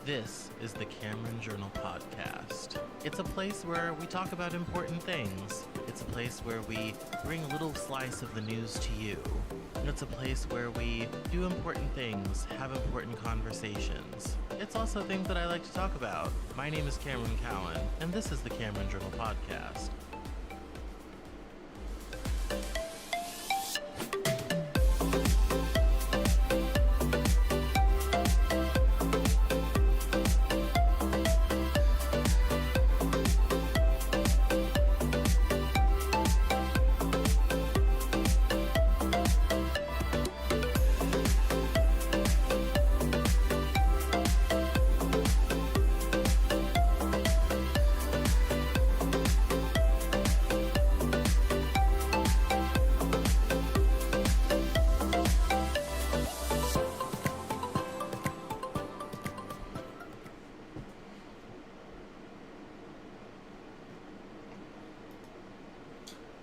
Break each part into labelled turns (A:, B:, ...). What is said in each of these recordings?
A: This is the Cameron Journal Podcast. It's a place where we talk about important things. It's a place where we bring a little slice of the news to you. And it's a place where we do important things, have important conversations. It's also things that I like to talk about. My name is Cameron Cowan, and this is the Cameron Journal Podcast.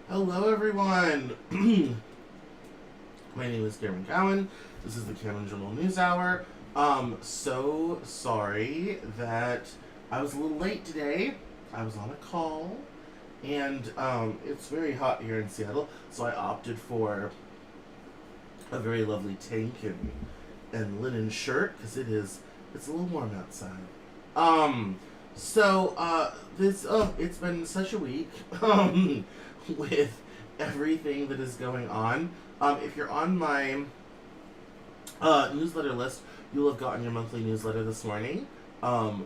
B: Hello everyone! My name is Cameron Cowan. This is the Cameron Journal Newshour. So sorry that I was a little late today. I was on a call, and it's very hot here in Seattle, so I opted for a very lovely tank and linen shirt, because it's a little warm outside. It's been such a week, with everything that is going on. If you're on my newsletter list, you'll have gotten your monthly newsletter this morning,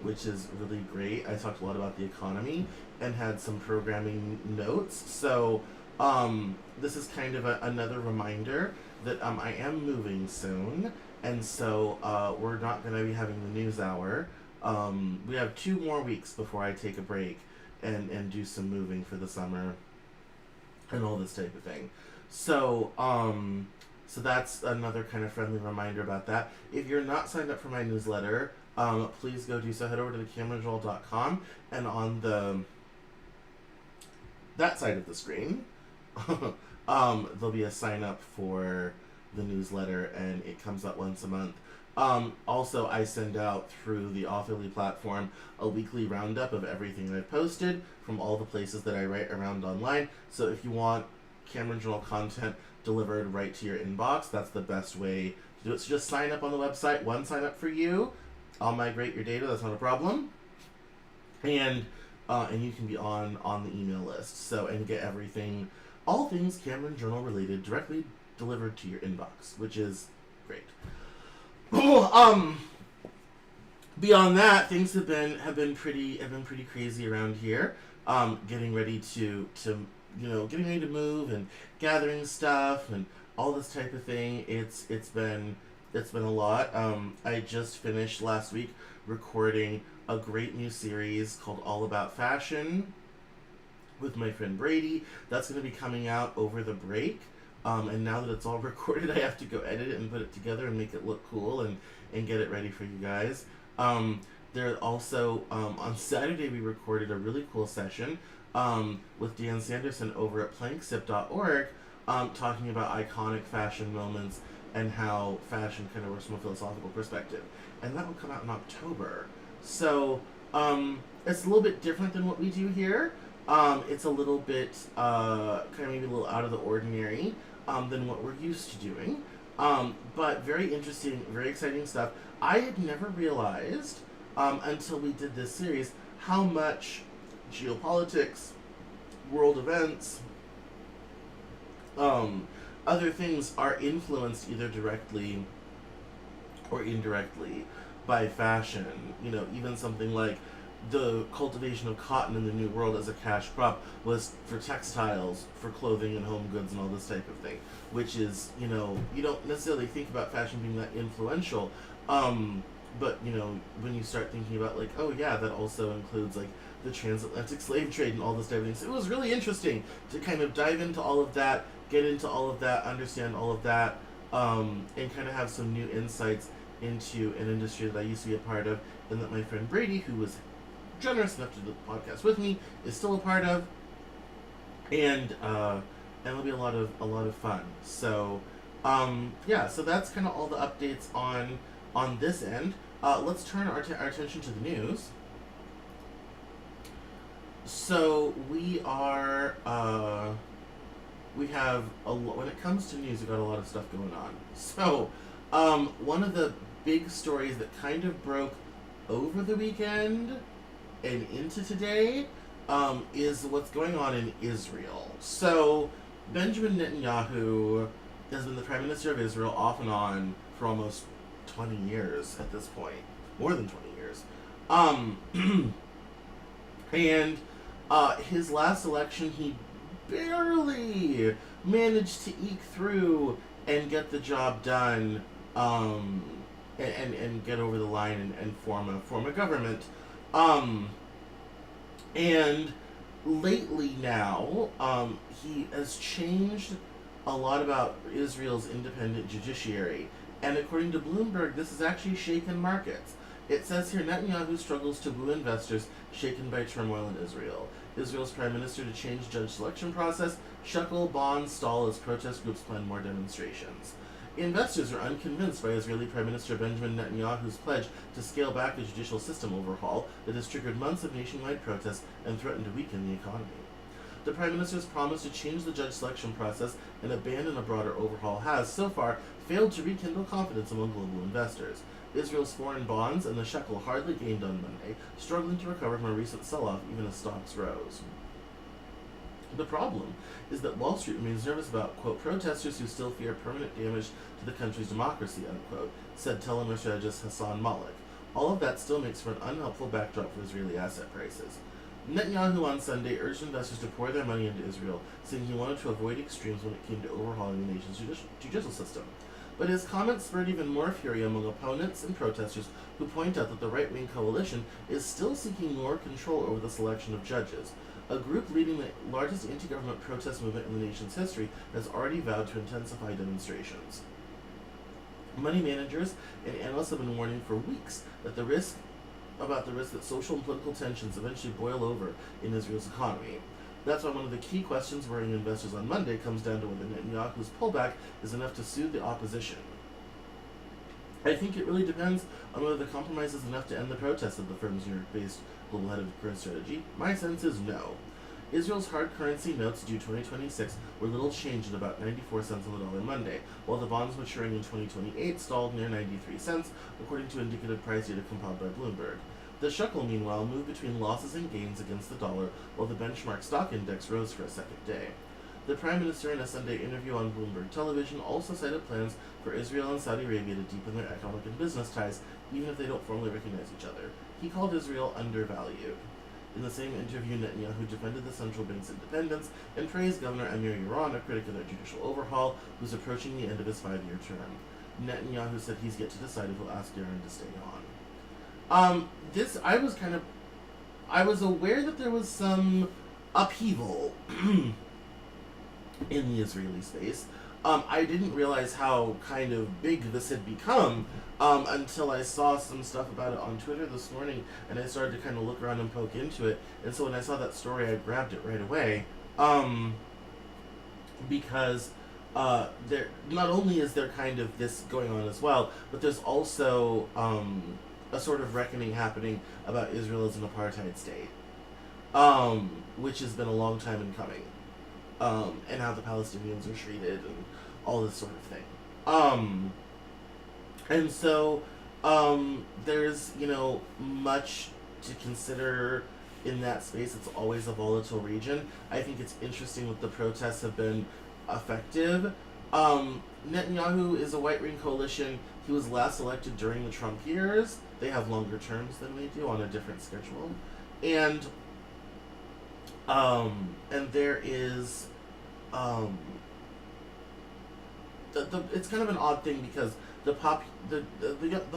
B: which is really great. I talked a lot about the economy and had some programming notes. So this is kind of another reminder that I am moving soon, and so we're not going to be having the news hour. We have 2 more weeks before I take a break and do some moving for the summer and all this type of thing. So that's another kind of friendly reminder about that. If you're not signed up for my newsletter, please go do so. Head over to thecameronjournal.com, and on that side of the screen, there'll be a sign up for the newsletter, and it comes out once a month. Also, I send out through the Authorly platform a weekly roundup of everything I've posted from all the places that I write around online. So if you want Cameron Journal content delivered right to your inbox, that's the best way to do it. So just sign up on the website. One sign up for you. I'll migrate your data. That's not a problem. And you can be on the email list. So, and get everything, all things Cameron Journal related, directly delivered to your inbox, which is great. Beyond that, things have been pretty crazy around here. Getting ready to move and gathering stuff and all this type of thing. It's been a lot. I just finished last week recording a great new series called All About Fashion with my friend Brady. That's going to be coming out over the break. And now that it's all recorded, I have to go edit it and put it together and make it look cool and get it ready for you guys. There also, on Saturday, we recorded a really cool session with Dan Sanderson over at planksip.org, talking about iconic fashion moments and how fashion kind of works from a philosophical perspective. And that will come out in October. So it's a little bit different than what we do here. It's a little bit, kind of maybe a little out of the ordinary than what we're used to doing. But very interesting, very exciting stuff. I had never realized until we did this series how much geopolitics, world events, other things are influenced either directly or indirectly by fashion. You know, even something like the cultivation of cotton in the New World as a cash crop was for textiles, for clothing and home goods and all this type of thing, which is, you don't necessarily think about fashion being that influential, but, when you start thinking about, like, oh yeah, that also includes, like, the transatlantic slave trade and all this type of thing. So it was really interesting to kind of dive into all of that, get into all of that, understand all of that, and kind of have some new insights into an industry that I used to be a part of, and that my friend Brady, who was generous enough to do the podcast with me, is still a part of, and it'll be a lot of fun. So so that's kind of all the updates on on this end. Let's turn our attention to the news. So we are, we have when it comes to news, we've got a lot of stuff going on. So, one of the big stories that kind of broke over the weekend and into today, is what's going on in Israel. So, Benjamin Netanyahu has been the Prime Minister of Israel off and on for almost 20 years at this point. More than 20 years. And his last election, he barely managed to eke through and get the job done, and get over the line and form a government. And lately now, he has changed a lot about Israel's independent judiciary. And according to Bloomberg, this has actually shaken markets. It says here, Netanyahu struggles to woo investors shaken by turmoil in Israel. Israel's prime minister to change judge selection process, shekel bonds stall as protest groups plan more demonstrations. Investors are unconvinced by Israeli Prime Minister Benjamin Netanyahu's pledge to scale back a judicial system overhaul that has triggered months of nationwide protests and threatened to weaken the economy. The Prime Minister's promise to change the judge selection process and abandon a broader overhaul has, so far, failed to rekindle confidence among global investors. Israel's foreign bonds and the shekel hardly gained on Monday, struggling to recover from a recent sell-off even as stocks rose. The problem is that Wall Street remains nervous about, quote, protesters who still fear permanent damage to the country's democracy, unquote, said Telemer strategist Hassan Malik. All of that still makes for an unhelpful backdrop for Israeli asset prices. Netanyahu on Sunday urged investors to pour their money into Israel, saying he wanted to avoid extremes when it came to overhauling the nation's judicial system. But his comments spurred even more fury among opponents and protesters who point out that the right-wing coalition is still seeking more control over the selection of judges. A group leading the largest anti-government protest movement in the nation's history has already vowed to intensify demonstrations. Money managers and analysts have been warning for weeks that the risk that social and political tensions eventually boil over in Israel's economy. That's why one of the key questions worrying investors on Monday comes down to whether Netanyahu's pullback is enough to soothe the opposition. I think it really depends on whether the compromise is enough to end the protests, said the firm's New York-based global head of growth strategy. My sense is no. Israel's hard currency notes due 2026 were little changed at about 94 cents on the dollar Monday, while the bonds maturing in 2028 stalled near 93 cents, according to indicative price data compiled by Bloomberg. The shekel, meanwhile, moved between losses and gains against the dollar, while the benchmark stock index rose for a second day. The Prime Minister, in a Sunday interview on Bloomberg television, also cited plans for Israel and Saudi Arabia to deepen their economic and business ties, even if they don't formally recognize each other. He called Israel undervalued. In the same interview, Netanyahu defended the central bank's independence and praised Governor Amir Yaron, a critic of their judicial overhaul, who's approaching the end of his 5-year term. Netanyahu said he's yet to decide if he'll ask Yaron to stay on. I was aware that there was some upheaval in the Israeli space. I didn't realize how kind of big this had become until I saw some stuff about it on Twitter this morning, and I started to kind of look around and poke into it. And so when I saw that story, I grabbed it right away, because there not only is there kind of this going on as well, but there's also a sort of reckoning happening about Israel as an apartheid state, which has been a long time in coming. And how the Palestinians are treated and all this sort of thing. And so there's, much to consider in that space. It's always a volatile region. I think it's interesting that the protests have been effective. Netanyahu is a right-wing coalition. He was last elected during the Trump years. They have longer terms than we do on a different schedule. And there is, it's kind of an odd thing because the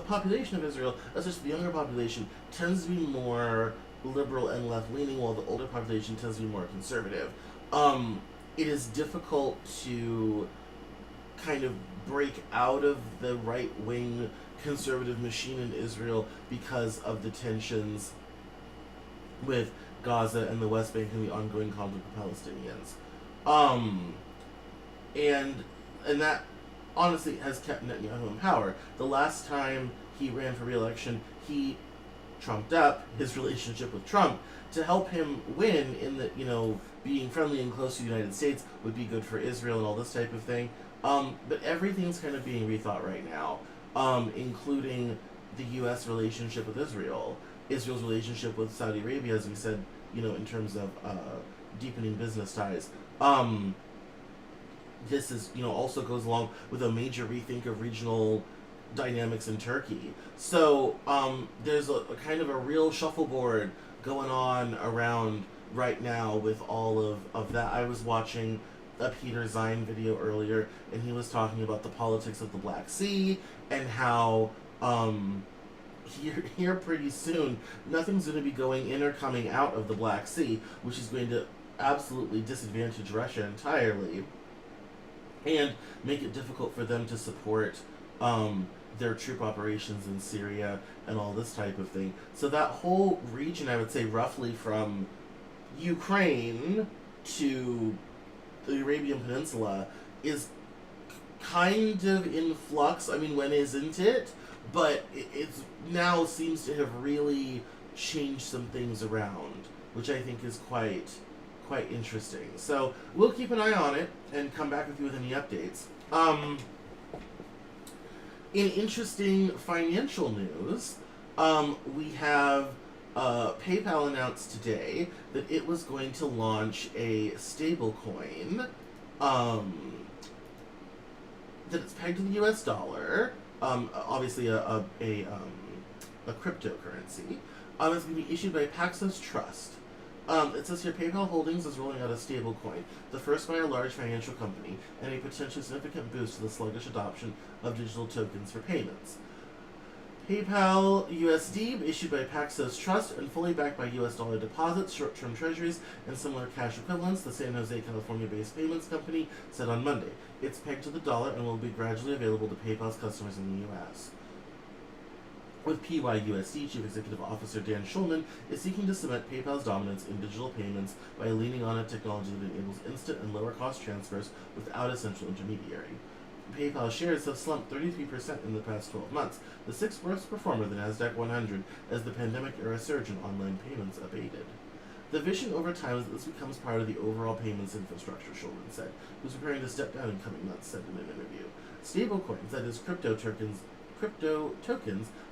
B: population of Israel, especially the younger population, tends to be more liberal and left-leaning, while the older population tends to be more conservative. It is difficult to kind of break out of the right-wing conservative machine in Israel because of the tensions with Gaza and the West Bank and the ongoing conflict with Palestinians. And that honestly has kept Netanyahu in power. The last time he ran for re-election, he trumped up his relationship with Trump to help him win in the, being friendly and close to the United States would be good for Israel and all this type of thing. But everything's kind of being rethought right now, including the U.S. relationship with Israel, Israel's relationship with Saudi Arabia, as we said, in terms of deepening business ties. This is, also goes along with a major rethink of regional dynamics in Turkey. So there's a kind of a real shuffleboard going on around right now with all of that. I was watching a Peter Zine video earlier, and he was talking about the politics of the Black Sea and how here pretty soon nothing's going to be going in or coming out of the Black Sea, which is going to absolutely disadvantage Russia entirely and make it difficult for them to support their troop operations in Syria and all this type of thing. So that whole region, I would say roughly from Ukraine to the Arabian Peninsula, is kind of in flux. I mean, when isn't it? But it's now seems to have really changed some things around, which I think is quite interesting. So we'll keep an eye on it and come back with you with any updates. In interesting financial news, we have PayPal announced today that it was going to launch a stablecoin that it's pegged to the U.S. dollar. Obviously, a cryptocurrency. It's going to be issued by Paxos Trust. It says here, PayPal Holdings is rolling out a stablecoin, the first by a large financial company, and a potentially significant boost to the sluggish adoption of digital tokens for payments. PayPal USD, issued by Paxos Trust and fully backed by US dollar deposits, short-term treasuries, and similar cash equivalents, the San Jose, California-based payments company said on Monday. It's pegged to the dollar and will be gradually available to PayPal's customers in the US. With PYUSD, Chief Executive Officer Dan Schulman is seeking to cement PayPal's dominance in digital payments by leaning on a technology that enables instant and lower-cost transfers without a central intermediary. PayPal shares have slumped 33% in the past 12 months, the sixth worst performer of the NASDAQ 100 as the pandemic-era surge in online payments abated. The vision over time is that this becomes part of the overall payments infrastructure, Schulman said, who's preparing to step down in coming months, said in an interview. Stablecoins, that is crypto tokens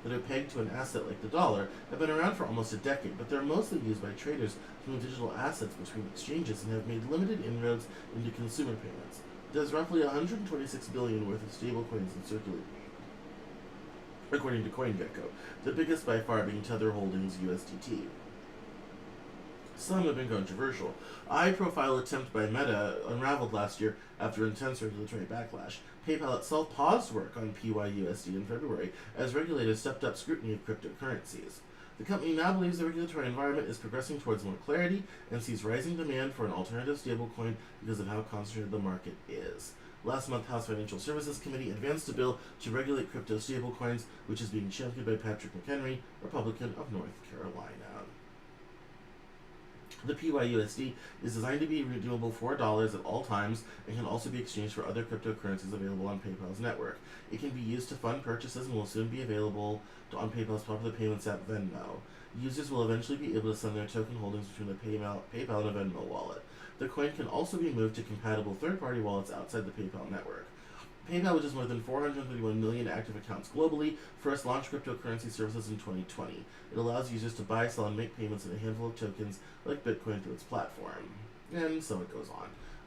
B: that are pegged to an asset like the dollar, have been around for almost a decade, but they're mostly used by traders to move digital assets between exchanges and have made limited inroads into consumer payments. There's roughly $126 billion worth of stablecoins in circulation, according to CoinGecko, the biggest by far being Tether Holdings USDT. Some have been controversial. A high-profile attempt by Meta unraveled last year after intense regulatory backlash. PayPal itself paused work on PYUSD in February as regulators stepped up scrutiny of cryptocurrencies. The company now believes the regulatory environment is progressing towards more clarity and sees rising demand for an alternative stablecoin because of how concentrated the market is. Last month, House Financial Services Committee advanced a bill to regulate crypto stablecoins, which is being championed by Patrick McHenry, Republican of North Carolina. The PYUSD is designed to be redeemable for dollars at all times and can also be exchanged for other cryptocurrencies available on PayPal's network. It can be used to fund purchases and will soon be available on PayPal's popular payments app Venmo. Users will eventually be able to send their token holdings between the PayPal and a Venmo wallet. The coin can also be moved to compatible third-party wallets outside the PayPal network. PayPal, which has more than 431 million active accounts globally, first launched cryptocurrency services in 2020. It allows users to buy, sell, and make payments in a handful of tokens like Bitcoin through its platform. And so it goes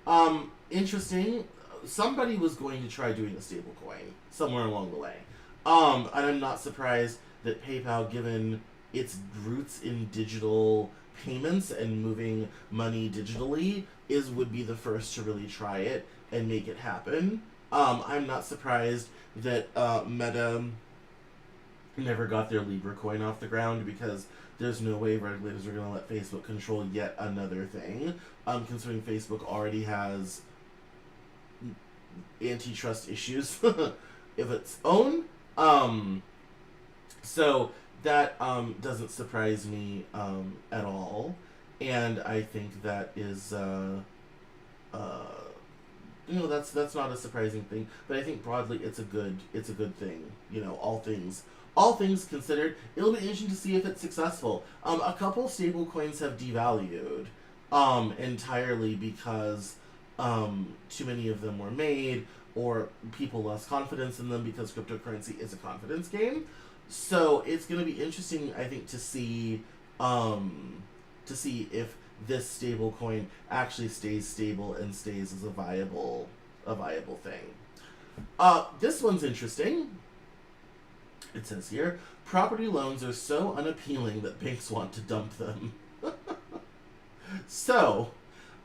B: on. Interesting. Somebody was going to try doing a stablecoin somewhere along the way. And I'm not surprised that PayPal, given its roots in digital payments and moving money digitally, would be the first to really try it and make it happen. I'm not surprised that Meta never got their Libra coin off the ground because there's no way regulators are going to let Facebook control yet another thing, considering Facebook already has antitrust issues of its own. So that doesn't surprise me at all, and I think that is that's not a surprising thing, but I think broadly it's a good thing. All things considered, it'll be interesting to see if it's successful. A couple stable coins have devalued, entirely because too many of them were made, or people lost confidence in them because cryptocurrency is a confidence game. So it's going to be interesting, I think, to see if this stable coin actually stays stable and stays as a viable thing. This one's interesting. It says here, property loans are so unappealing that banks want to dump them. So,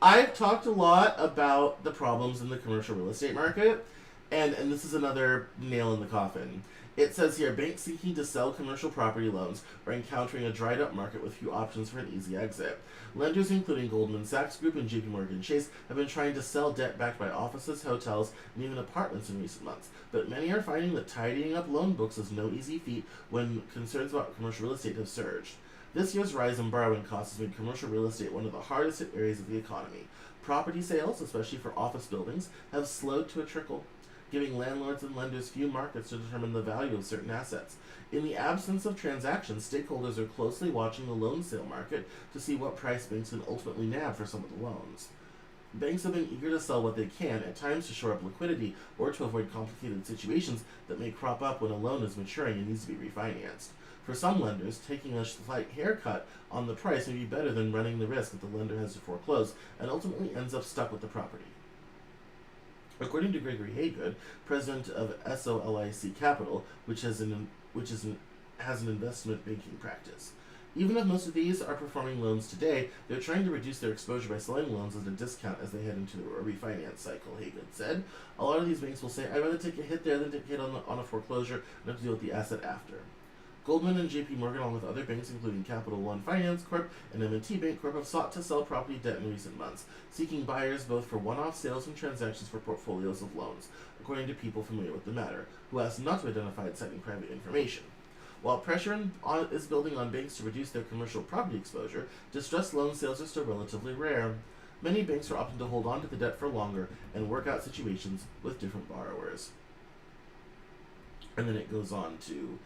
B: I've talked a lot about the problems in the commercial real estate market, and this is another nail in the coffin. It says here, banks seeking to sell commercial property loans are encountering a dried up market with few options for an easy exit. Lenders including Goldman Sachs Group and JP Morgan Chase have been trying to sell debt backed by offices, hotels, and even apartments in recent months, but many are finding that tidying up loan books is no easy feat when concerns about commercial real estate have surged. This year's rise in borrowing costs has made commercial real estate one of the hardest hit areas of the economy. Property sales, especially for office buildings, have slowed to a trickle, giving landlords and lenders few markets to determine the value of certain assets. In the absence of transactions, stakeholders are closely watching the loan sale market to see what price banks can ultimately nab for some of the loans. Banks have been eager to sell what they can, at times to shore up liquidity or to avoid complicated situations that may crop up when a loan is maturing and needs to be refinanced. For some lenders, taking a slight haircut on the price may be better than running the risk that the lender has to foreclose and ultimately ends up stuck with the property. According to Gregory Haygood, president of SOLIC Capital, which has an investment banking practice. Even if most of these are performing loans today, they're trying to reduce their exposure by selling loans at a discount as they head into a refinance cycle, Haygood said. A lot of these banks will say, I'd rather take a hit there than take a hit on a foreclosure and have to deal with the asset after. Goldman and JP Morgan, along with other banks including Capital One Finance Corp. and M&T Bank Corp. have sought to sell property debt in recent months, seeking buyers both for one-off sales and transactions for portfolios of loans, according to people familiar with the matter, who asked not to identify citing private information. While pressure is building on banks to reduce their commercial property exposure, distressed loan sales are still relatively rare. Many banks are opting to hold on to the debt for longer and work out situations with different borrowers. And then it goes on to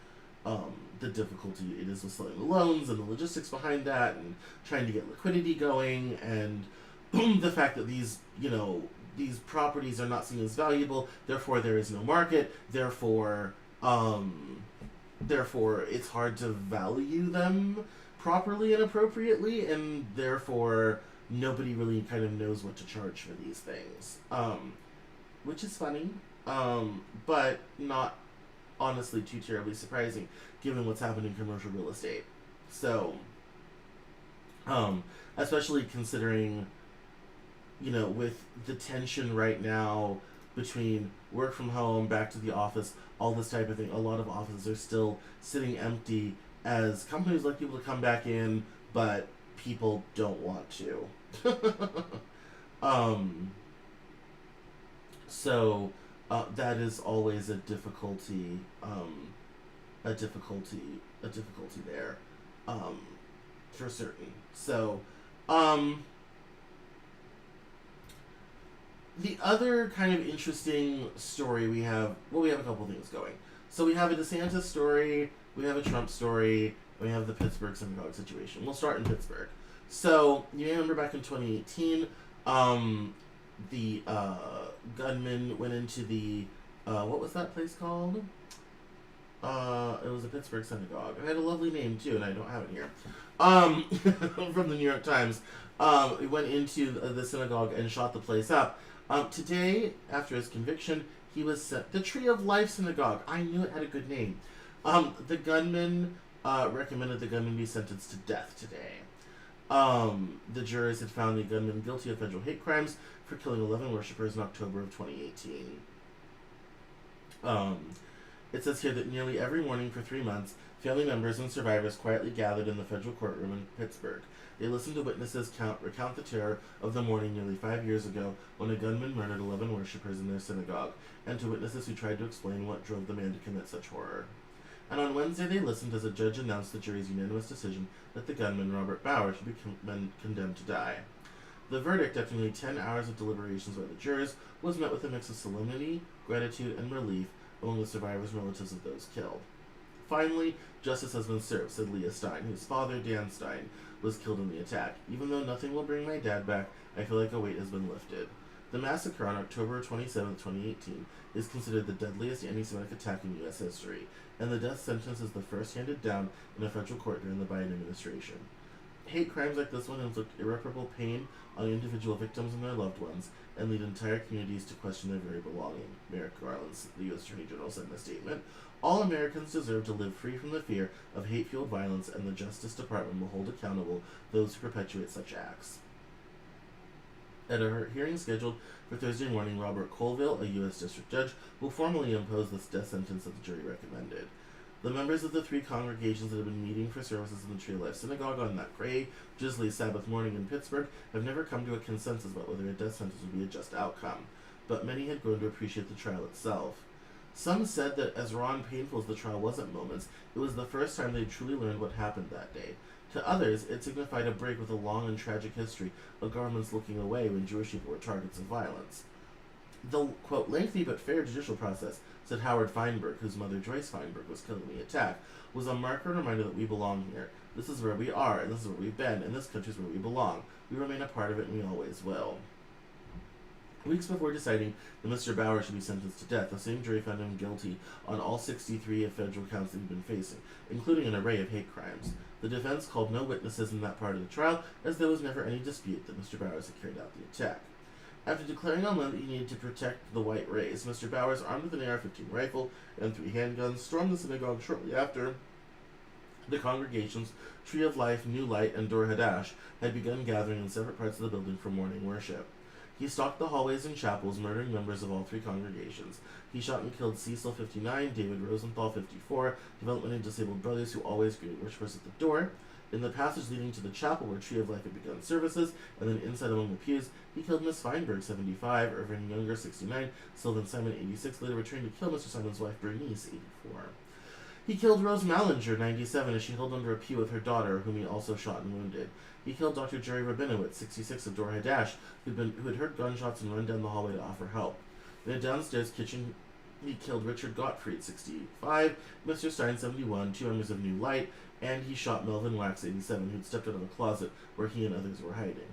B: the difficulty it is with selling the loans and the logistics behind that and trying to get liquidity going, and the fact that these properties are not seen as valuable, therefore there is no market, therefore it's hard to value them properly and appropriately, and therefore nobody really kind of knows what to charge for these things, which is funny, but not honestly too terribly surprising given what's happened in commercial real estate. So, especially considering, with the tension right now between work from home, back to the office, all this type of thing, a lot of offices are still sitting empty as companies like people to come back in, but people don't want to. So, that is always a difficulty there, for certain. So, the other kind of interesting story we have a couple things going. So we have a DeSantis story, we have a Trump story, and we have the Pittsburgh synagogue situation. We'll start in Pittsburgh. So, you may remember back in 2018, the gunman went into the what was that place called? It was a Pittsburgh synagogue. It had a lovely name too, and I don't have it here. From the New York Times. He went into the synagogue and shot the place up. Today, after his conviction, he was sent. The Tree of Life Synagogue. I knew it had a good name. The gunman recommended the gunman be sentenced to death today. The jurors had found the gunman guilty of federal hate crimes for killing 11 worshippers in October of 2018. It says here that nearly every morning for 3 months, family members and survivors quietly gathered in the federal courtroom in Pittsburgh. They listened to witnesses recount the terror of the morning nearly 5 years ago when a gunman murdered 11 worshippers in their synagogue, and to witnesses who tried to explain what drove the man to commit such horror. And on Wednesday they listened as a judge announced the jury's unanimous decision that the gunman, Robert Bauer, should be condemned to die. The verdict, after nearly 10 hours of deliberations by the jurors, was met with a mix of solemnity, gratitude, and relief among the survivors and relatives of those killed. Finally, justice has been served, said Leah Stein, whose father, Dan Stein, was killed in the attack. Even though nothing will bring my dad back, I feel like a weight has been lifted. The massacre on October 27, 2018, is considered the deadliest anti-Semitic attack in U.S. history, and the death sentence is the first handed down in a federal court during the Biden administration. Hate crimes like this one inflict irreparable pain on individual victims and their loved ones, and lead entire communities to question their very belonging, Merrick Garland, the U.S. Attorney General, said in a statement. All Americans deserve to live free from the fear of hate-fueled violence, and the Justice Department will hold accountable those who perpetuate such acts. At a hearing scheduled for Thursday morning, Robert Colville, a U.S. District Judge, will formally impose this death sentence that the jury recommended. The members of the three congregations that have been meeting for services in the Tree of Life Synagogue on that gray, drizzly Sabbath morning in Pittsburgh have never come to a consensus about whether a death sentence would be a just outcome, but many had grown to appreciate the trial itself. Some said that as raw and painful as the trial was at moments, it was the first time they'd truly learned what happened that day. To others, it signified a break with a long and tragic history of governments looking away when Jewish people were targets of violence. The, quote, lengthy but fair judicial process, said Howard Feinberg, whose mother Joyce Feinberg was killed in the attack, was a marker and reminder that we belong here. This is where we are, and this is where we've been, and this country is where we belong. We remain a part of it, and we always will. Weeks before deciding that Mr. Bauer should be sentenced to death, the same jury found him guilty on all 63 of federal counts that he'd been facing, including an array of hate crimes. The defense called no witnesses in that part of the trial, as there was never any dispute that Mr. Bowers had carried out the attack. After declaring on Monday that he needed to protect the white race, Mr. Bowers, armed with an AR-15 rifle and 3 handguns, stormed the synagogue shortly after the congregations Tree of Life, New Light, and Dor Hadash had begun gathering in separate parts of the building for morning worship. He stalked the hallways and chapels, murdering members of all three congregations. He shot and killed Cecil, 59, David Rosenthal, 54, developmentally disabled brothers who always greeted worshipers at the door. In the passage leading to the chapel where Tree of Life had begun services, and then inside among the pews, he killed Miss Feinberg, 75, Irvin Younger, 69, Sylvan Simon, 86, later returning to kill Mr. Simon's wife, Bernice, 84. He killed Rose Mallinger, 97, as she held under a pew with her daughter, whom he also shot and wounded. He killed Dr. Jerry Rabinowitz, 66, of Dor Hadash, who had heard gunshots and run down the hallway to offer help. In a downstairs kitchen, he killed Richard Gottfried, 65, Mr. Stein, 71, 2 members of New Light, and he shot Melvin Wax, 87, who'd stepped out of a closet where he and others were hiding.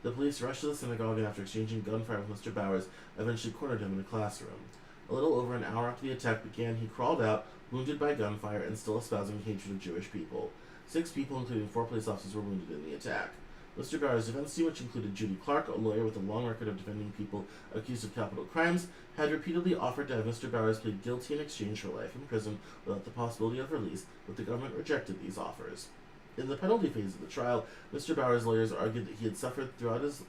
B: The police rushed to the synagogue and, after exchanging gunfire with Mr. Bowers, eventually cornered him in a classroom. A little over an hour after the attack began, he crawled out, wounded by gunfire and still espousing hatred of Jewish people. 6 people, including 4 police officers, were wounded in the attack. Mr. Bowers' defense team, which included Judy Clark, a lawyer with a long record of defending people accused of capital crimes, had repeatedly offered to have Mr. Bowers plead guilty in exchange for life in prison without the possibility of release, but the government rejected these offers. In the penalty phase of the trial, Mr. Bowers' lawyers argued that he had suffered throughout his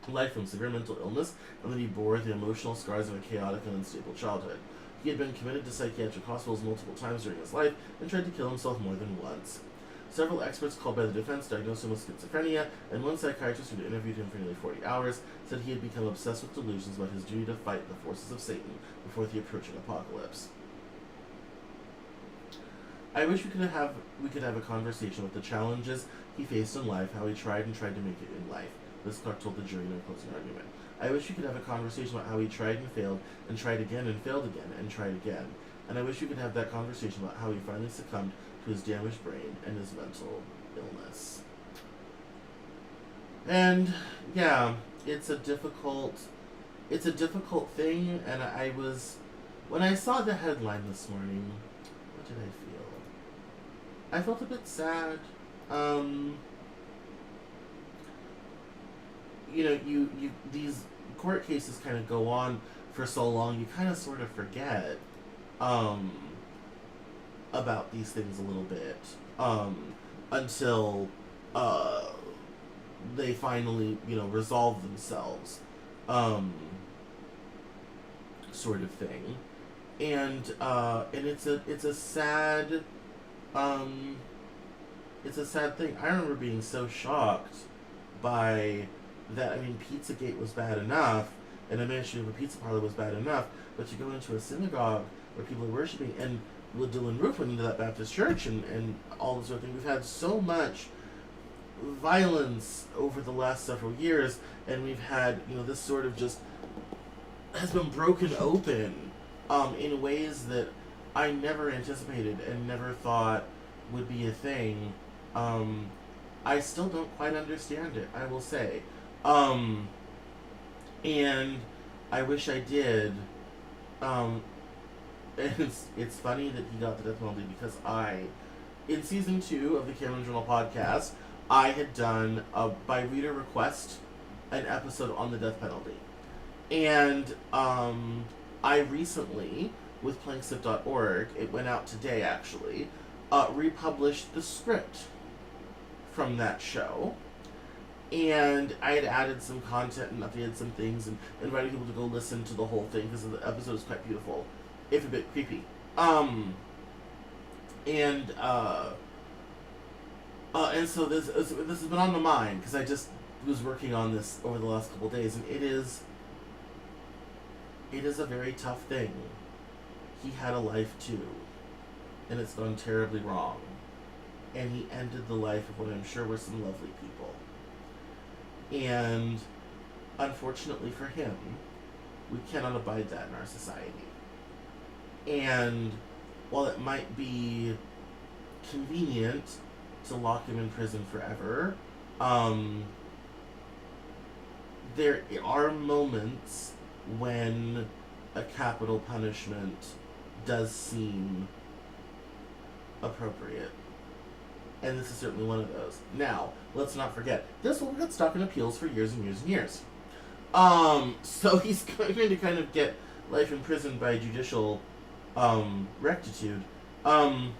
B: life from severe mental illness and that he bore the emotional scars of a chaotic and unstable childhood. He had been committed to psychiatric hospitals multiple times during his life and tried to kill himself more than once. Several experts called by the defense diagnosed him with schizophrenia, and one psychiatrist who had interviewed him for nearly 40 hours said he had become obsessed with delusions about his duty to fight the forces of Satan before the approaching apocalypse. I wish we could have a conversation with the challenges he faced in life, how he tried to make it in life, Liz Clark told the jury in her closing argument. I wish we could have a conversation about how he tried and failed, and tried again and failed again, and tried again. And I wish we could have that conversation about how he finally succumbed to his damaged brain and his mental illness. And yeah, it's a difficult thing, and when I saw the headline this morning, what did I feel? I felt a bit sad. You these court cases kind of go on for so long, you kind of sort of forget about these things a little bit until they finally, resolve themselves, sort of thing. And it's a sad thing. I remember being so shocked by that. I mean, Pizzagate was bad enough, and a mansion of a pizza parlor was bad enough, but to go into a synagogue where people are worshiping, and Dylan Roof went into that Baptist church, and all this sort of thing. We've had so much violence over the last several years, and we've had, this sort of just has been broken open in ways that I never anticipated and never thought would be a thing. I still don't quite understand it, I will say. And I wish I did. And it's funny that he got the death penalty because in season 2 of the Cameron Journal podcast, I had done, by reader request, an episode on the death penalty. And I recently, with planksip.org, it went out today actually, republished the script from that show. And I had added some content and updated some things and invited people to go listen to the whole thing because the episode is quite beautiful, if a bit creepy. And so this has been on my mind because I just was working on this over the last couple of days, and it is a very tough thing. He had a life too, and it's gone terribly wrong. And he ended the life of what I'm sure were some lovely people. And unfortunately for him, we cannot abide that in our society. And while it might be convenient to lock him in prison forever, there are moments when a capital punishment does seem appropriate. And this is certainly one of those. Now, let's not forget, this will get stuck in appeals for years and years and years. So he's going to kind of get life in prison by judicial rectitude. But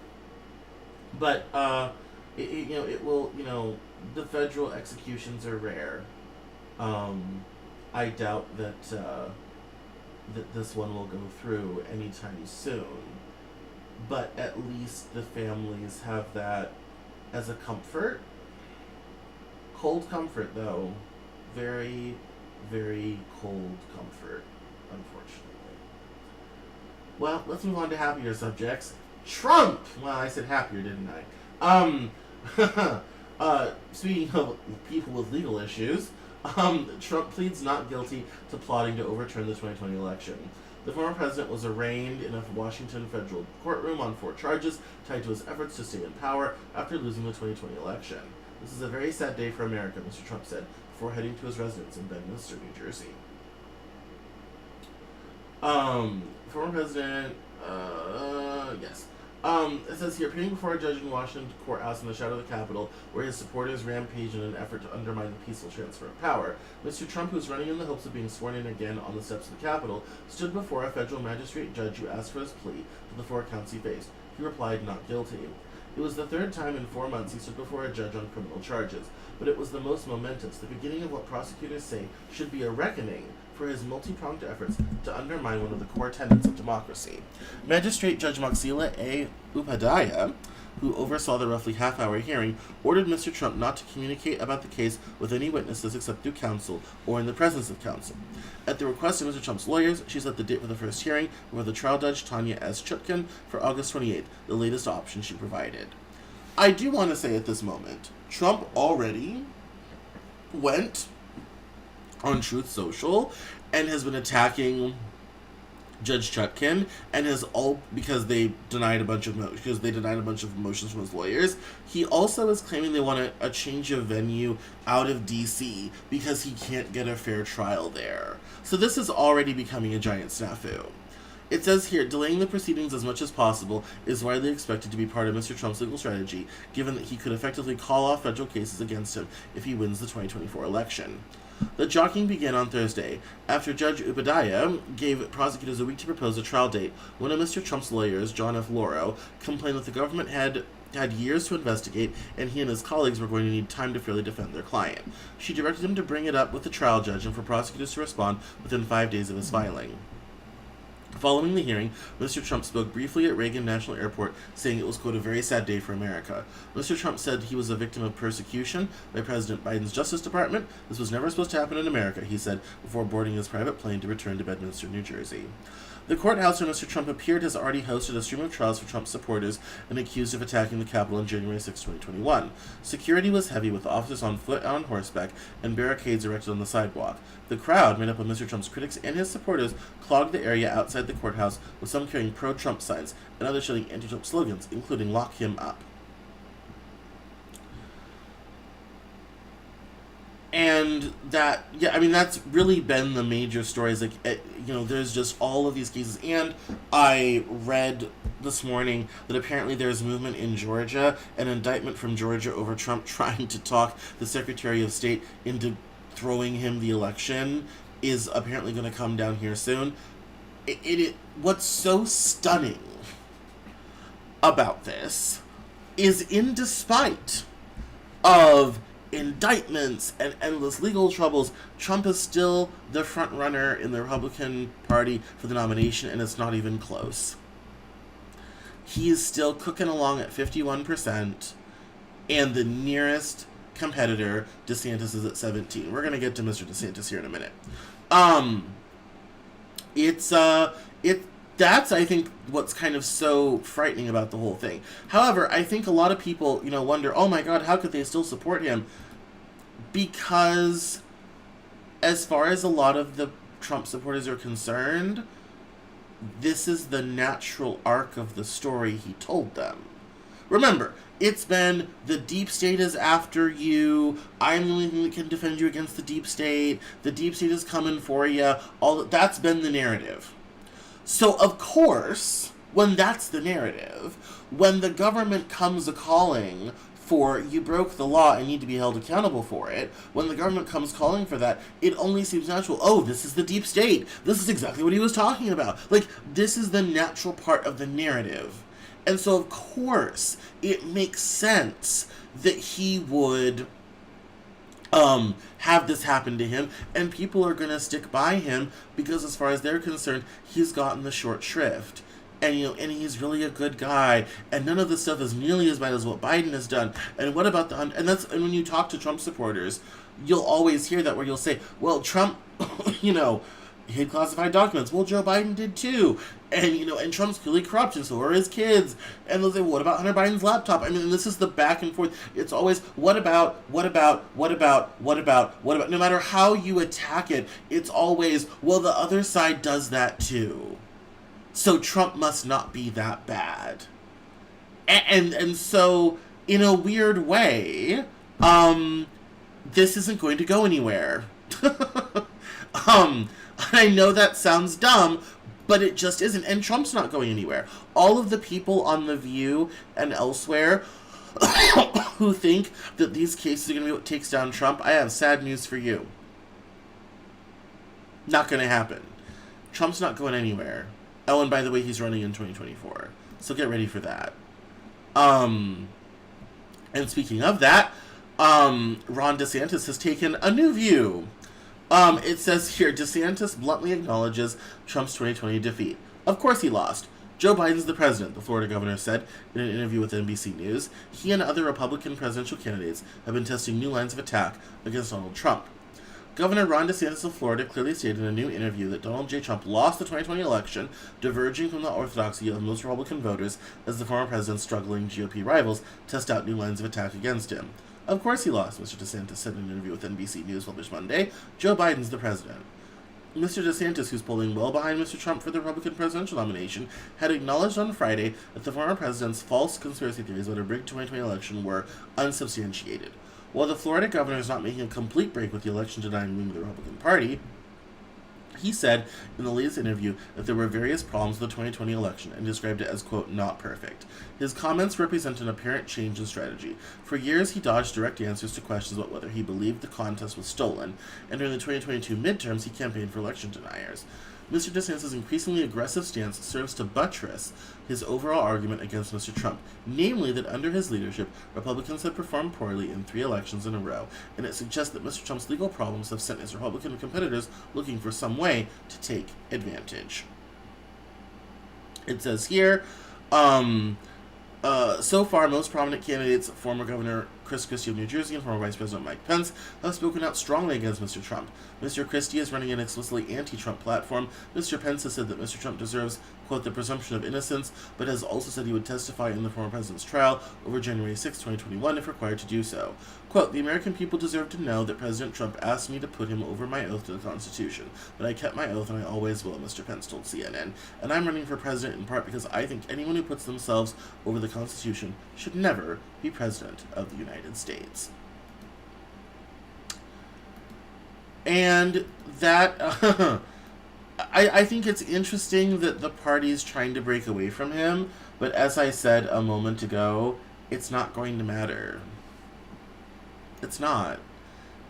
B: it will, the federal executions are rare. I doubt that this one will go through anytime soon. But at least the families have that as a comfort. Cold comfort, though. Very, very cold comfort, unfortunately. Well, let's move on to happier subjects. Trump! Well, I said happier, didn't I? Speaking of people with legal issues, Trump pleads not guilty to plotting to overturn the 2020 election. The former president was arraigned in a Washington federal courtroom on 4 charges tied to his efforts to stay in power after losing the 2020 election. This is a very sad day for America, Mr. Trump said, before heading to his residence in Bedminster, New Jersey. Former president, yes. It says here, appearing before a judge in Washington courthouse in the shadow of the Capitol, where his supporters rampaged in an effort to undermine the peaceful transfer of power, Mr. Trump, who's running in the hopes of being sworn in again on the steps of the Capitol, stood before a federal magistrate judge who asked for his plea to the 4 counts he faced. He replied not guilty. It was the 3rd time in 4 months he stood before a judge on criminal charges, but it was the most momentous, the beginning of what prosecutors say should be a reckoning for his multi-pronged efforts to undermine one of the core tenets of democracy. Magistrate Judge Maxila A. Upadhyaya, who oversaw the roughly half-hour hearing, ordered Mr. Trump not to communicate about the case with any witnesses except through counsel or in the presence of counsel. At the request of Mr. Trump's lawyers, she set the date for the first hearing before the trial judge Tanya S. Chutkan for August 28th, the latest option she provided. I do want to say at this moment, Trump already went on Truth Social and has been attacking Judge Chutkan, and has because they denied a bunch of motions from his lawyers. He also is claiming they want a change of venue out of DC because he can't get a fair trial there. So this is already becoming a giant snafu. It says here, delaying the proceedings as much as possible is widely expected to be part of Mr. Trump's legal strategy, given that he could effectively call off federal cases against him if he wins the 2024 election. The jockeying began on Thursday, after Judge Upadhyaya gave prosecutors a week to propose a trial date. One of Mr. Trump's lawyers, John F. Lauro, complained that the government had years to investigate, and he and his colleagues were going to need time to fairly defend their client. She directed him to bring it up with the trial judge and for prosecutors to respond within 5 days of his filing. Following the hearing, Mr. Trump spoke briefly at Reagan National Airport, saying it was, quote, a very sad day for America. Mr. Trump said he was a victim of persecution by President Biden's Justice Department. This was never supposed to happen in America, he said, before boarding his private plane to return to Bedminster, New Jersey. The courthouse where Mr. Trump appeared has already hosted a stream of trials for Trump supporters and accused of attacking the Capitol on January 6, 2021. Security was heavy, with officers on foot and on horseback and barricades erected on the sidewalk. The crowd, made up of Mr. Trump's critics and his supporters, clogged the area outside the courthouse, with some carrying pro-Trump signs and others shouting anti-Trump slogans, including "Lock him up." And that, yeah, I mean, that's really been the major stories. Like, there's just all of these cases. And I read this morning that apparently there's movement in Georgia, an indictment from Georgia over Trump trying to talk the Secretary of State into throwing him the election is apparently going to come down here soon. What's so stunning about this is, in despite of indictments and endless legal troubles, Trump is still the front runner in the Republican Party for the nomination, and it's not even close. He is still cooking along at 51%, and the nearest competitor, DeSantis, is at 17%. We're gonna get to Mr. DeSantis here in a minute. That's, I think, what's kind of so frightening about the whole thing. However, I think a lot of people, wonder, oh my God, how could they still support him? Because as far as a lot of the Trump supporters are concerned, this is the natural arc of the story he told them. Remember, it's been the deep state is after you, I'm the only thing that can defend you against the deep state is coming for you, that's been the narrative. So, of course, when that's the narrative, when the government comes a-calling for you broke the law and need to be held accountable for it, when the government comes calling for that, it only seems natural, oh, this is the deep state. This is exactly what he was talking about. Like, this is the natural part of the narrative. And so, of course, it makes sense that he would have this happen to him, and people are going to stick by him because, as far as they're concerned, he's gotten the short shrift. And, and he's really a good guy, and none of this stuff is nearly as bad as what Biden has done. And what about and when you talk to Trump supporters, you'll always hear that, where you'll say, well, Trump, he hid classified documents. Well, Joe Biden did too. And, and Trump's clearly corrupt, and so are his kids. And they'll say, well, what about Hunter Biden's laptop? I mean, this is the back and forth. It's always, what about? No matter how you attack it, it's always, well, the other side does that too. So Trump must not be that bad. And so, in a weird way, this isn't going to go anywhere. I know that sounds dumb, but it just isn't. And Trump's not going anywhere. All of the people on The View and elsewhere who think that these cases are going to be what takes down Trump, I have sad news for you. Not going to happen. Trump's not going anywhere. Oh, and by the way, he's running in 2024. So get ready for that. And speaking of that, Ron DeSantis has taken a new view. It says here, DeSantis bluntly acknowledges Trump's 2020 defeat. Of course he lost. Joe Biden's the president, the Florida governor said in an interview with NBC News. He and other Republican presidential candidates have been testing new lines of attack against Donald Trump. Governor Ron DeSantis of Florida clearly stated in a new interview that Donald J. Trump lost the 2020 election, diverging from the orthodoxy of most Republican voters as the former president's struggling GOP rivals test out new lines of attack against him. Of course he lost, Mr. DeSantis said in an interview with NBC News published Monday. Joe Biden's the president. Mr. DeSantis, who's polling well behind Mr. Trump for the Republican presidential nomination, had acknowledged on Friday that the former president's false conspiracy theories about a rigged 2020 election were unsubstantiated. While the Florida governor is not making a complete break with the election-denying wing of the Republican Party, he said in the latest interview that there were various problems with the 2020 election and described it as, quote, not perfect. His comments represent an apparent change in strategy. For years, he dodged direct answers to questions about whether he believed the contest was stolen, and during the 2022 midterms, he campaigned for election deniers. Mr. DeSantis' increasingly aggressive stance serves to buttress his overall argument against Mr. Trump, namely that under his leadership, Republicans have performed poorly in 3 elections in a row, and it suggests that Mr. Trump's legal problems have sent his Republican competitors looking for some way to take advantage. It says here, So far, most prominent candidates, former Governor Chris Christie of New Jersey and former Vice President Mike Pence, have spoken out strongly against Mr. Trump. Mr. Christie is running an explicitly anti-Trump platform. Mr. Pence has said that Mr. Trump deserves, quote, the presumption of innocence, but has also said he would testify in the former president's trial over January 6, 2021, if required to do so. Quote, the American people deserve to know that President Trump asked me to put him over my oath to the Constitution, but I kept my oath and I always will, Mr. Pence told CNN. And I'm running for president in part because I think anyone who puts themselves over the Constitution should never be president of the United States. And that, I think it's interesting that the party's trying to break away from him, but as I said a moment ago, it's not going to matter. It's not.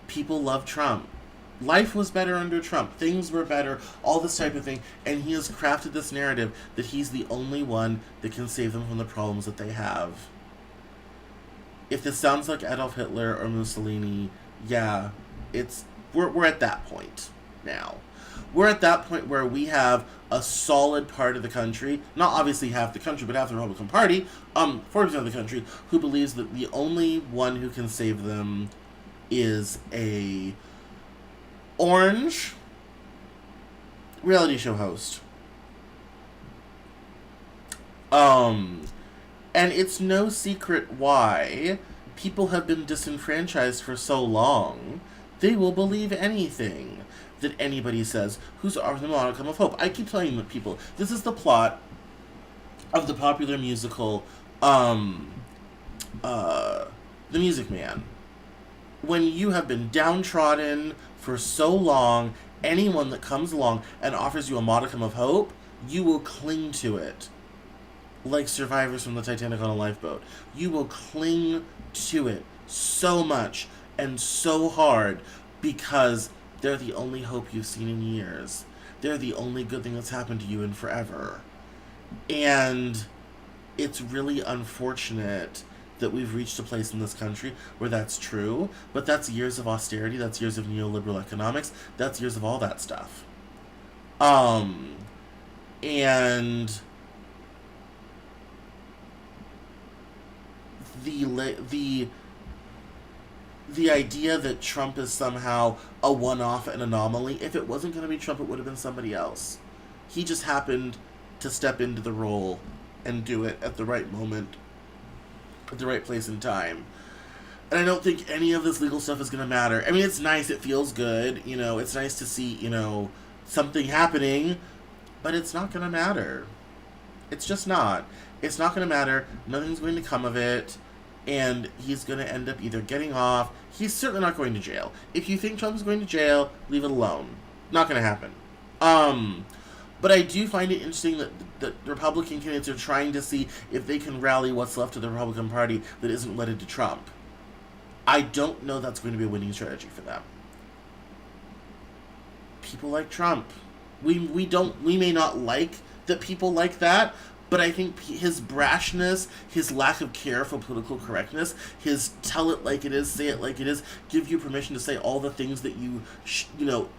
B: People love Trump. Life was better under Trump. Things were better, all this type of thing, and he has crafted this narrative that he's the only one that can save them from the problems that they have. If this sounds like Adolf Hitler or Mussolini, yeah, we're at that point now. We're at that point where we have a solid part of the country, not obviously half the country, but half the Republican Party, 40% of the country, who believes that the only one who can save them is a orange reality show host. And it's no secret why people have been disenfranchised for so long. They will believe anything that anybody says who's offering them a modicum of hope. I keep telling people, this is the plot of the popular musical, The Music Man. When you have been downtrodden for so long, anyone that comes along and offers you a modicum of hope, you will cling to it. Like survivors from the Titanic on a lifeboat. You will cling to it so much and so hard because they're the only hope you've seen in years. They're the only good thing that's happened to you in forever. And it's really unfortunate that we've reached a place in this country where that's true, but that's years of austerity, that's years of neoliberal economics, that's years of all that stuff. And the idea that Trump is somehow a one-off, an anomaly, if it wasn't going to be Trump, it would have been somebody else. He just happened to step into the role and do it at the right moment, at the right place and time. And I don't think any of this legal stuff is going to matter. I mean, it's nice, it feels good, it's nice to see, something happening, but it's not going to matter. It's just not. It's not going to matter. Nothing's going to come of it. And he's going to end up either getting off. He's certainly not going to jail. If you think Trump's going to jail, leave it alone. Not going to happen. But I do find it interesting that the Republican candidates are trying to see if they can rally what's left of the Republican Party that isn't wedded to Trump. I don't know that's going to be a winning strategy for them. People like Trump. We may not like that people like that, but I think his brashness, his lack of care for political correctness, his tell it like it is, say it like it is, give you permission to say all the things that you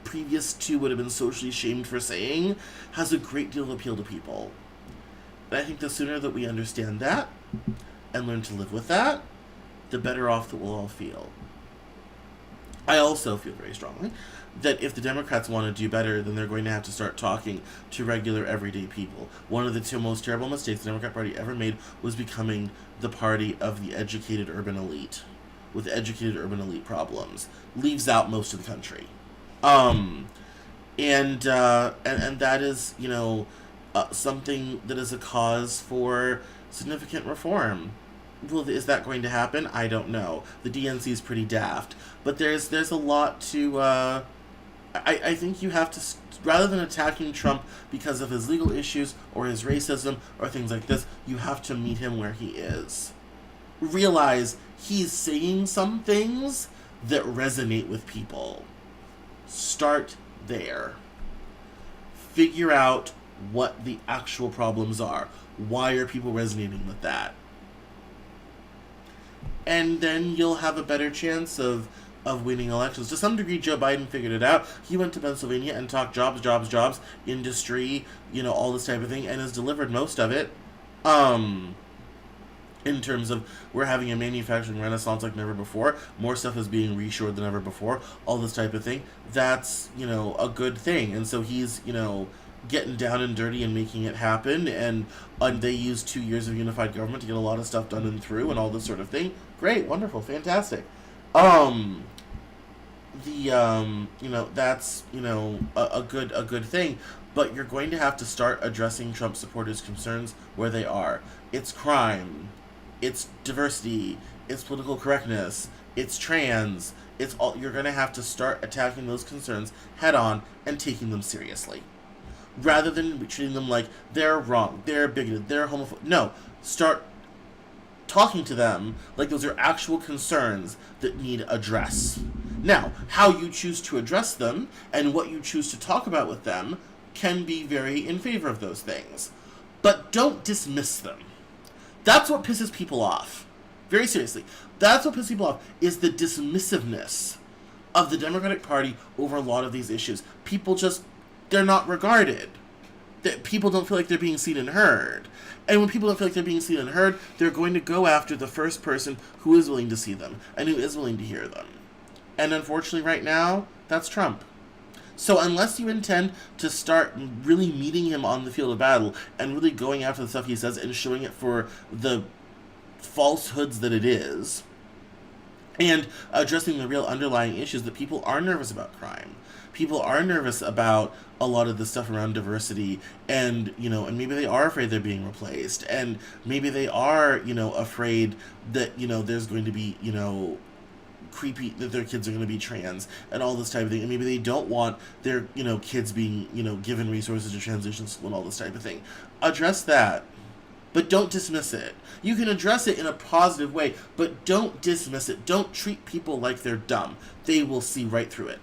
B: previous to would have been socially shamed for saying, has a great deal of appeal to people. And I think the sooner that we understand that and learn to live with that, the better off that we'll all feel. I also feel very strongly that if the Democrats want to do better, then they're going to have to start talking to regular, everyday people. One of the two most terrible mistakes the Democrat Party ever made was becoming the party of the educated urban elite, with educated urban elite problems. Leaves out most of the country. And that is, something that is a cause for significant reform. Well, is that going to happen? I don't know. The DNC is pretty daft. But there's a lot to... I think you have to, rather than attacking Trump because of his legal issues or his racism or things like this, you have to meet him where he is. Realize he's saying some things that resonate with people. Start there. Figure out what the actual problems are. Why are people resonating with that? And then you'll have a better chance of winning elections. To some degree, Joe Biden figured it out. He went to Pennsylvania and talked jobs, industry, all this type of thing, and has delivered most of it. in terms of we're having a manufacturing renaissance like never before, more stuff is being reshored than ever before, all this type of thing, that's, a good thing. And so he's, getting down and dirty and making it happen, and they used 2 years of unified government to get a lot of stuff done and through and all this sort of thing. Great, wonderful, fantastic. That's, a good thing. But you're going to have to start addressing Trump supporters' concerns where they are. It's crime, it's diversity, it's political correctness, it's trans, it's all. You're going to have to start attacking those concerns head on and taking them seriously, rather than treating them like they're wrong, they're bigoted, they're homophobic. No, start talking to them like those are actual concerns that need address. Now, how you choose to address them and what you choose to talk about with them can be very in favor of those things. But don't dismiss them. That's what pisses people off. Very seriously. That's what pisses people off, is the dismissiveness of the Democratic Party over a lot of these issues. People just, they're not regarded. That people don't feel like they're being seen and heard. And when people don't feel like they're being seen and heard, they're going to go after the first person who is willing to see them and who is willing to hear them. And unfortunately right now, that's Trump. So unless you intend to start really meeting him on the field of battle and really going after the stuff he says and showing it for the falsehoods that it is, and addressing the real underlying issues, that people are nervous about crime. People are nervous about a lot of the stuff around diversity, and, and maybe they are afraid they're being replaced, and maybe they are, afraid that, there's going to be, creepy, that their kids are going to be trans and all this type of thing, and maybe they don't want their kids being given resources to transition school and all this type of thing. Address that, but don't dismiss it. You can address it in a positive way, but don't dismiss it. Don't treat people like they're dumb. They will see right through it.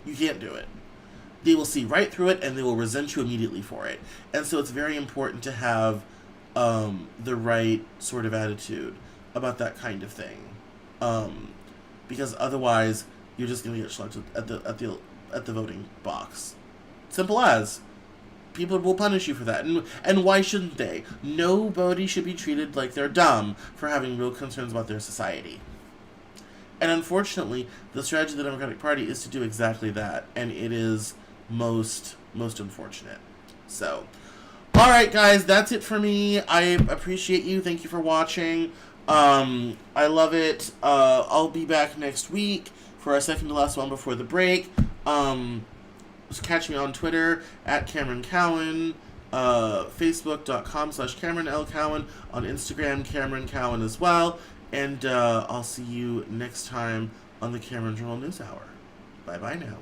B: You can't do it. They will see right through it, and they will resent you immediately for it. And so it's very important to have the right sort of attitude about that kind of thing. Because otherwise, you're just going to get selected at the voting box. Simple as. People will punish you for that. And why shouldn't they? Nobody should be treated like they're dumb for having real concerns about their society. And unfortunately, the strategy of the Democratic Party is to do exactly that. And it is most unfortunate. So, alright guys, that's it for me. I appreciate you. Thank you for watching. I love it. I'll be back next week for our second to last one before the break. Just catch me on Twitter at Cameron Cowan, Facebook.com/Cameron L. Cowan, on Instagram, Cameron Cowan as well. And I'll see you next time on the Cameron Journal News Hour. Bye-bye now.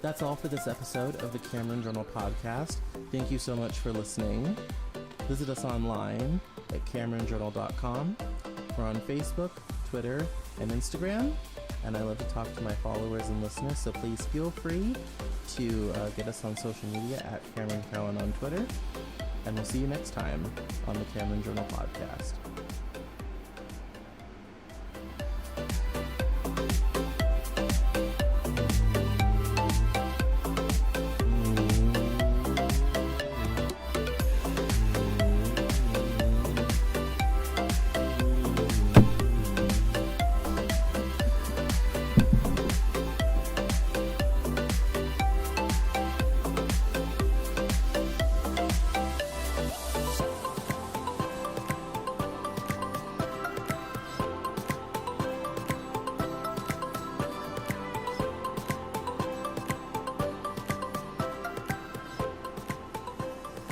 A: That's all for this episode of the Cameron Journal podcast. Thank you so much for listening. Visit us online at CameronJournal.com. We're on Facebook, Twitter, and Instagram, and I love to talk to my followers and listeners, so please feel free to get us on social media at Cameron Cowan on Twitter, and we'll see you next time on the Cameron Journal podcast.